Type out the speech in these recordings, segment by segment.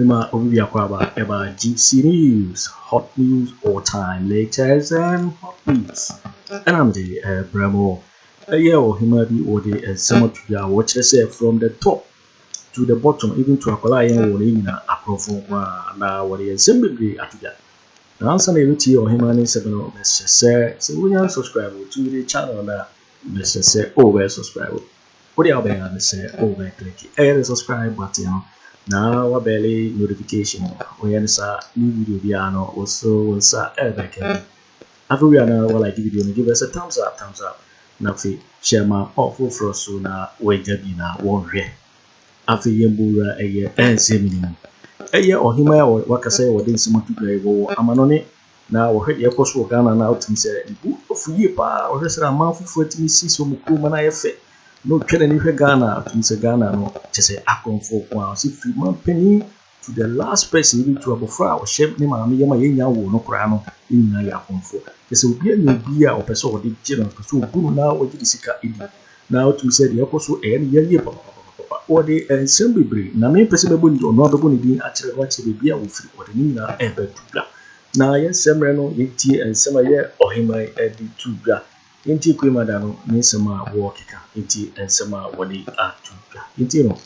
Mima Ovia Kwaba about GC News, hot news, all time latest and hot news. And I'm the Bramo. Yeah, or he might be or the summer to watch yourself from the top to the bottom, even to a collision or in a Akufo now what is simply at that. The answer is or him and 7 messages. So we are subscribed to the channel that message over subscribe. What do you have say over click and subscribe button. Now, barely notification. We answer new video piano also will say back. Afriyie will like video give us a thumbs up. Now, share my awful for so now wait na one re. Afriyie mbura a year and minimum. A year or him or what I say or didn't some to play go amanone. Now, heard your post for Ghana now to say, for ye pa or rest a month for 40 minutes so Mukuma effect. No Kennedy Ghana to Ghana no just say Akufo Addo si free man penny to the last person even to abofra or shape name and yama yenya wo no kra no ina ya Akufo just obi na bia o person o de gina so obu na o de sika edi now to say the akoso e na ye papa o de ensem bebre na me person be boni no be boni din a kire wa kire bia wo free o de ni na e be tubla na ye semre no ye tie ensem ye ohimai e di tubla Inti QueenMother no nisema walkika inti ensema wodi atuka inti no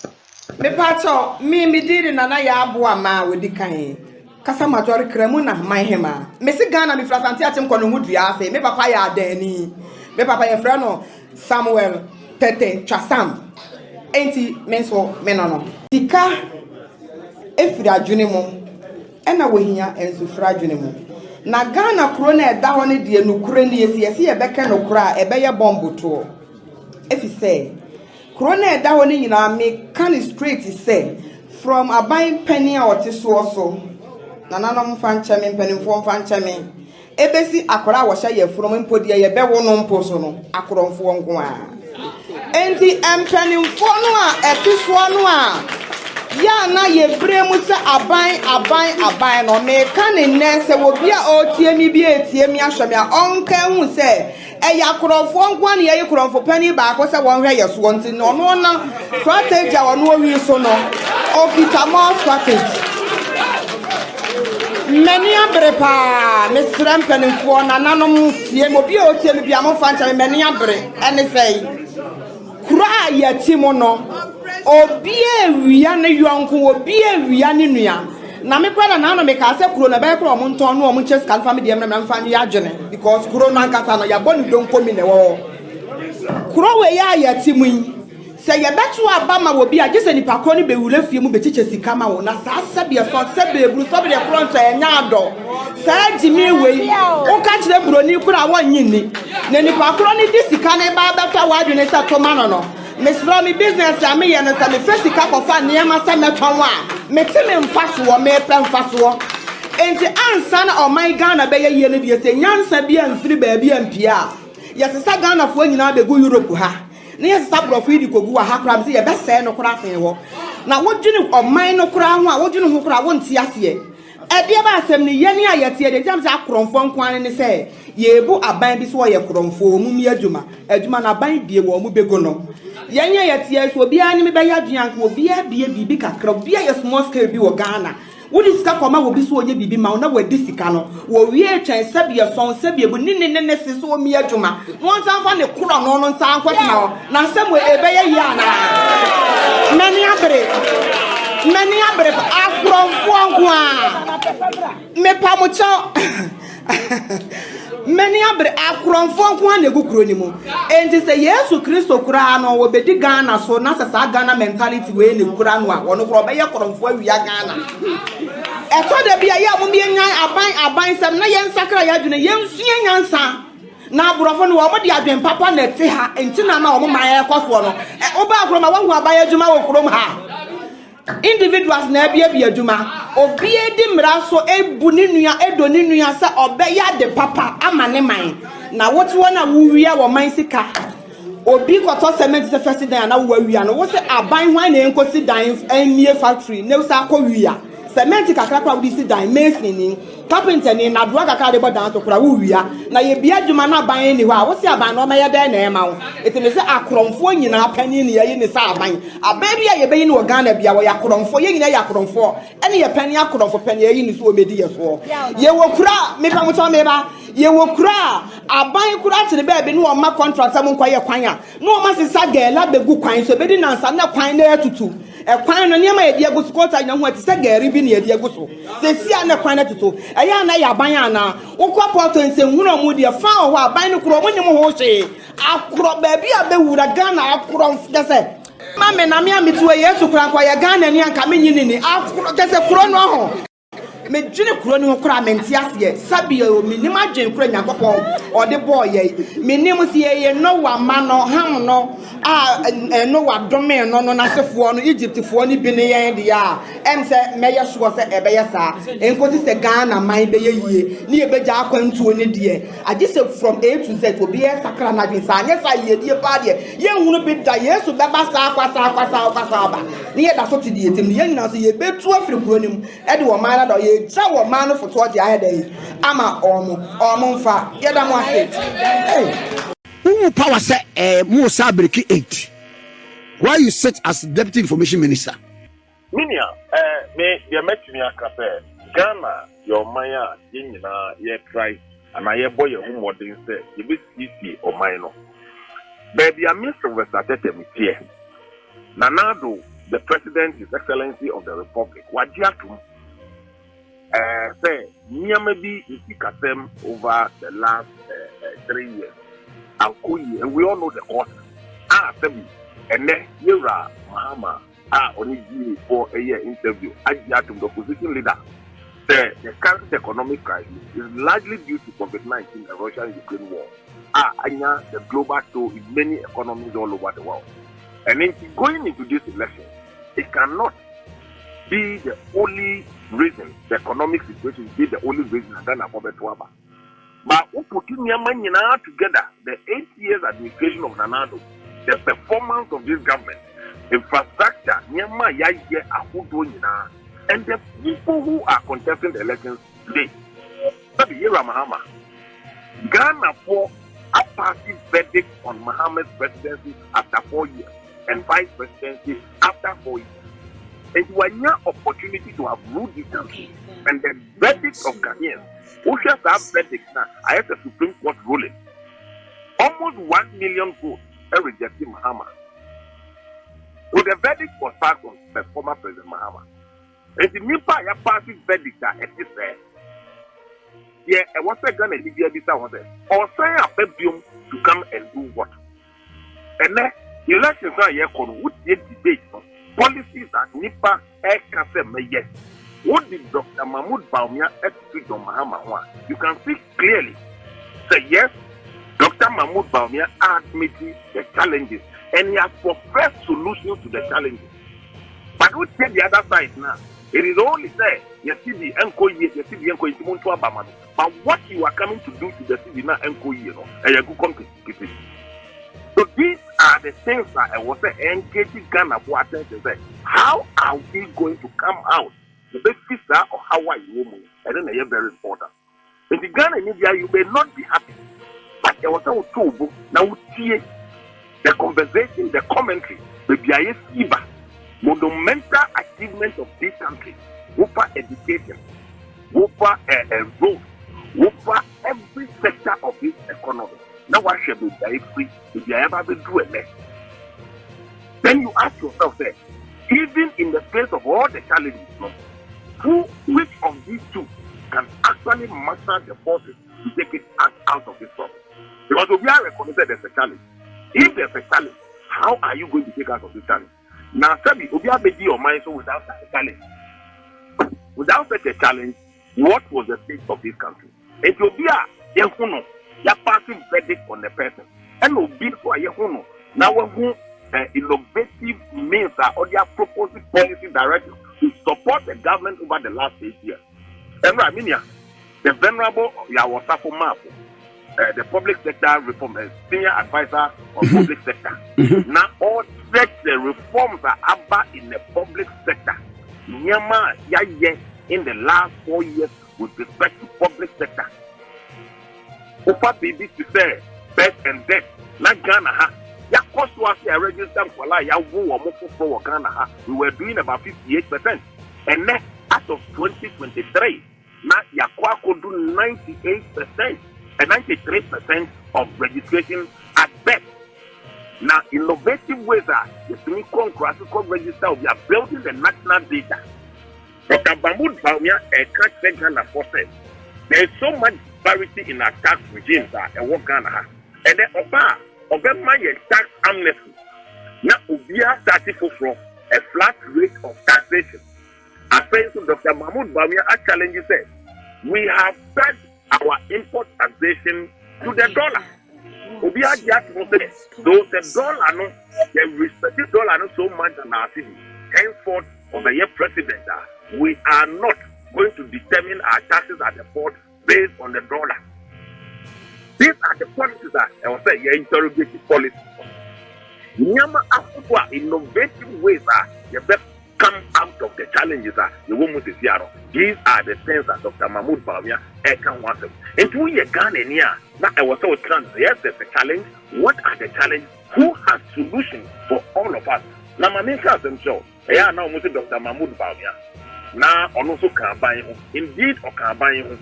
me pato mi diri nana ya aboa ma wodi kan kasa majori kremu na manhema me si Ghana mi frasante atem ko no hudua afi me papa ya adani me papa ya fra no Samuel Tete Chasam enti menso menono dika efiri adwene mu ena wohia enso fra adwene mu na Ghana kro na eda ho ne de nukure ne yesi ye beka nukura ebe ye bomb to efi say kro na eda ho ne nyina me can straight say from aban penny a otiso so na nanom fa nchame mpanimfo fa nchame ebesi akora wo hya ye from mpodi ye be wo no mpo so no akoromfo nko a enti mpanimfo no a etiso no a ya na ye bremu se aban no me kan ne se wo bia o tie mi bi etie mi ahwe mi a onka hu se e ya krofo nkwa ne ye krofo pani ba ko se won hwe ye so nti no no na strategy a wono wi so no o kita mo strategy meni abre pa me srampani fo na nanom tie mo bi o tie mi bia mo fa ncha meni abre ene sei kura ya timo no obie wia ne yonko obie wia ne nua na me kwada na no me ka se kuro na be kuro mo nton no mo chess kan family dem na mfa ya adwene because kuro no ankasa no ya bonu donko mi ne wo kuro we ya timu se ye betu abama wo bi agese nipa ko ni be wure fie mu be chiche sika ma wo na sa sabia so se be bru so be de front e nya ado sa jimi we o ka kire broni kura won nyini na nipa kuro ni di sika ne ba beta wa adwene sa to ma no Miss Romy business I me and the first cup of fun near my son me tell him fast war me plan fast war and the answer or my Ghana be ye ne be say nyansa bia mfiri ba bia mpia yes sa Ghana fo nyina be go Europe ha na yes sa bro fi di kogu ha kra be ye be say no kra afen ho na wodwene o man no kra ho a wodwene ho kra wonti ase e bia ba asem ne ye ne ayete de jam sa kromfo nkwan ne say ye bu aban bi so ye kromfo mu mi adwuma na aban bie wo mu bego no yenya yetie so bia ni me be ya duan ko bia bibi kakra bia ye small scale bi wo Ghana wodi sika koma wo bi so oye bibi ma na wadi sika no wo wie twen sabia son sabia bu ne se so mi adwuma won san fa ne kuro no no san kwatena na nsem we ebe ye yi ana mani abre afro fo me pa mo cho many abre akronfo nko na egukuro ni mu enti se Yesu Kristo kura no wo bedi Ghana so na sa Ghana mentality we ne kura no a wono kro be ye kronfo awia Ghana eto de bia ya mo bia nyan aban sam na yen sakra ya dwene yen sua nyansa na abrofo no wo mo de adwen papa na te ha enti na ma wo mo man ye kwofo no oba akro ma wo aban adwuma wo krom ha individuals na bia adwuma obie di mraso ebu ni nua edo ni nua sa obeya de papa amane man na wotu na wuwia wo man sika obi koto cement se first dan na wo awia no wo se aban hwan na enkosi dan ennie factory ne wo sa akọ wia cement kakra kwa wudi si dan mason ni carpenter ni na duaga ka de bodan to kura wuwia na ye bia dwuma na ban ni ho a wo se aban no ma ye den na e ma wo etime se akromfo nyina pani ni ye ni sa aban bia ye be yi ni Ghana bia wo yakromfo ye nyina yakromfo ene ye pani akromfo pani ye ni so o medi ye so ye wo kura me pa mo to me ba ye wo kura aban kura tire ba bi no ma contract am nkwa ye kwan a no ma sisa gela begu kwan so be di nansa na kwan na etutu kwan no niam ye die go skota nya ho ati se gari bi na ye die go so se sia na kwan na tutu eya na ya ban ana wo kwa porto nse hunu mu die fa ho aban no kuro wonim ho hye akro ba bi abewura Ghana akro mfese mame na me ametuwe Yesu kura kwa ya Ghana ni anka me nyini ni akro kese kuro no ho me dwene kuro ni ho kura menti ase sabi o minim adwen kuro Nyankopon o de boy ye minim se ye no wa ma no ham no no wa dome no na sefo no Egypt fo ni bi ne yen de ya em se me ye sure se ebe ye sa enkosi se Ghana man be ye yie ni e beja akwantuo ni de age se from A to Z obi e sakra na dwen sa anya sa ye die pa de ye hunu bi da Yesu be ba sa kwasa ba ni ye da so ti de etim ye nyina so ye betu afiri kuro nim e de wo man na do ye tra wo man no foto de ahede ama omo mfa ye da mo ase who power say Musa Breki 8 why you sit as deputy information minister minia me de metumi akape Ghana your maya nyina ye try and ye boy ye hu modern say ye be CC o man no baby a minister was started me here Nanado the president his excellency of the republic wajiatum say maybe Ikasem over the last 3 years and we all know the cost Sammy and then Yera Mahama only for a year interview Agyarko, the opposition leader. The current economic crisis is largely due to COVID-19 and Russia-Ukraine war. Anya the global toll in many economies all over the world. And then going into this election, it cannot be the only reason the economic situation be the only reason Ghana for Betuaba. But we put together the 8 years administration of Nanado, the performance of this government, infrastructure, and the people who are contesting the elections today. Mahama, Ghana for a party verdict on Mahama's presidency after 4 years and vice presidency after 4 years. And you have an opportunity to have ruled this country. And the verdict of Ghanaians, who just have verdict now, I have the Supreme Court ruling. Almost 1 million votes are rejecting Mahama. So the verdict was passed on by former President Mahama. And the new party passing verdict that it is there. Yeah, I was going to give you this or say a baby to come and do what? And then elections are here called would debate policies that Nipa Ekase yes. What did Dr. Bawumia execute on Mahama? You can see clearly. Say yes, Dr. Bawumia admitting the challenges and he has professed solutions to the challenges. But we take the other side now. It is only say yes, the but what you are coming to do to the city now, and you good country. So these are the things that I was engaging Ghana for attention. How are we going to come out? The best visa or how are you? And then they are very important. In the Ghana media, you may not be happy, but there was a two now the conversation, the commentary, the BIS monumental achievement of this country, over education, over road, over every sector of this economy. Now what should be very free if you ever been do it next? Then you ask yourself that even in the face of all the challenges, which of these two can actually master the forces to take it out of this problem? Because we are recognized there's a challenge. If there's a challenge, how are you going to take out of this challenge? Now, Sammy, we are making your mind so without such a challenge. Without such a challenge, what was the state of this country? Ethiopia, you're passing verdict on the person. And no bid for a now we innovative means or they are proposing policy directives to support the government over the last 8 years. And I mean, the venerable Yawasafo Mapo, the public sector reform, senior advisor on public sector. Now all the reforms are about in the public sector. Nyama ya in the last 4 years with respect to public sector. Opa baby to say birth and death. Not Ghana ha. Ya cost was a register for la ya wo for Ghana ha. We were doing about 58%. And then as of 2023, now ya could do 98% and 93% of registration at best. Now, innovative ways are the Semi-Con register. We are building the national data. Dr. Bawumia can't Ghana for say there is so much disparity in our tax regimes and what Ghana has. And then Oba my tax amnesty. Now Ubia started from a flat rate of taxation. As saying to Dr. Bawumia, a challenge says we have set our import taxation to the dollar. Ubia Agyarko says those the dollar no, the respective dollar no so much than our city. Henceforth, of the year president, we are not going to determine our taxes at the port based on the dollar. These are the policies that I will say, interrogative policies. Nyama Akufo innovative ways are the best come out of the challenges that the woman is here. These are the things that Dr. Bawumia can want them. And 2 years Ghana here, now I was so trans. Yes, there's a challenge. What are the challenges? Who has solutions for all of us? Now, my main class themselves. Yeah, now Dr. Bawumia. Now, also can buy him. Indeed, or can buy him.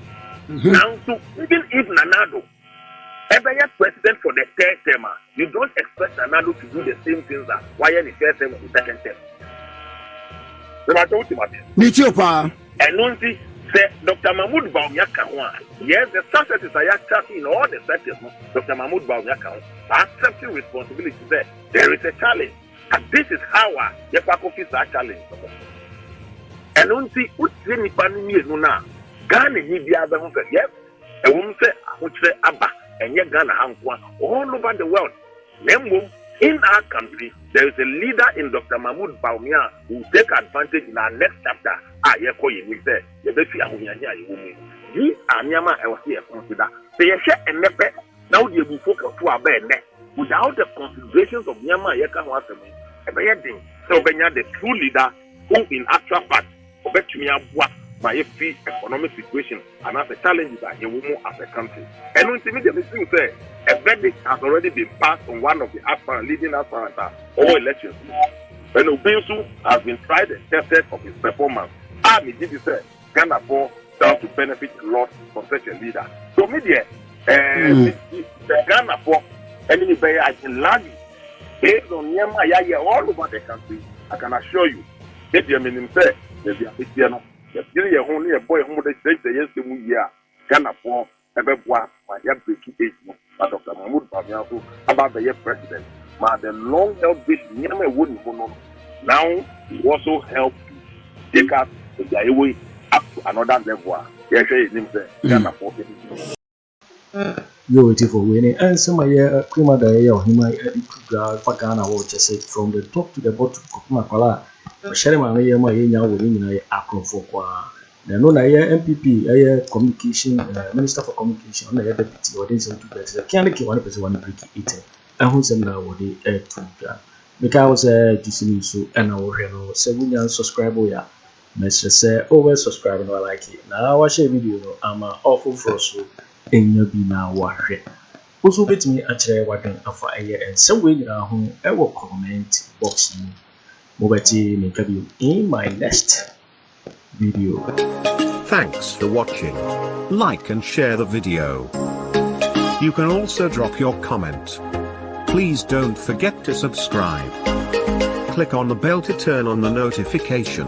Now, so even if Nanado ever yet president for the third term, you don't expect Nanado to do the same things that why in the first term or the second term. And don't see, say Dr. Bawumia can. Yes, the successes are accepting in all the sectors. Dr. Bawumia can. Accepting responsibility there is a challenge. And this is how the Kwaku are challenged. And don't see what's any pandemic is now. Ghana need the other one. Yes, a woman say, I would say, Abba, and yet Ghana all over the world. In our country, there is a leader in Dr. Bawumia who will take advantage in our next chapter. These are Nyama I was here consider. They share a nepe. Now they will focus to our bed without the considerations of Nyama Yeka Wasemi. So the true leader who in actual fact my free economic situation and as a challenge that you will as a country. And when the thing say a verdict has already been passed on one of the aspirants, leading aspirants all elections. When Owusu has been tried and tested of his performance, did say Ghana for down to benefit a lot from such a leader. So media the Ghana for any bay I can land based on Yama all over the country. I can assure you that the minimum say there's a only a boy who they say yes to me here. Ghana for ever my breaking age, but Dr. Bawumia about the year president. But the long held vision, Nyama wouldn't know. Now he also helped to take us to the way up to another level. Yes, his name is Ghana for Yo, it for winning, and some of your QueenMother or him for Ghana watches it from the top to the bottom of Makola. Sherman, my young women, Akufo. The no MPP, a communication minister for communication, a deputy or this into that. Can't keep 1% break it. And who's now what the air to because this and our 7 young subscriber. Yeah, Mr. Say over subscribe and I like it. Now I watch a video. I'm awful for so in your be now watch it. Also, bet me actually what for a year and some way home. I will comment box me. Mobati make a view in my next video. Thanks for watching. Like and share the video. You can also drop your comment. Please don't forget to subscribe. Click on the bell to turn on the notification.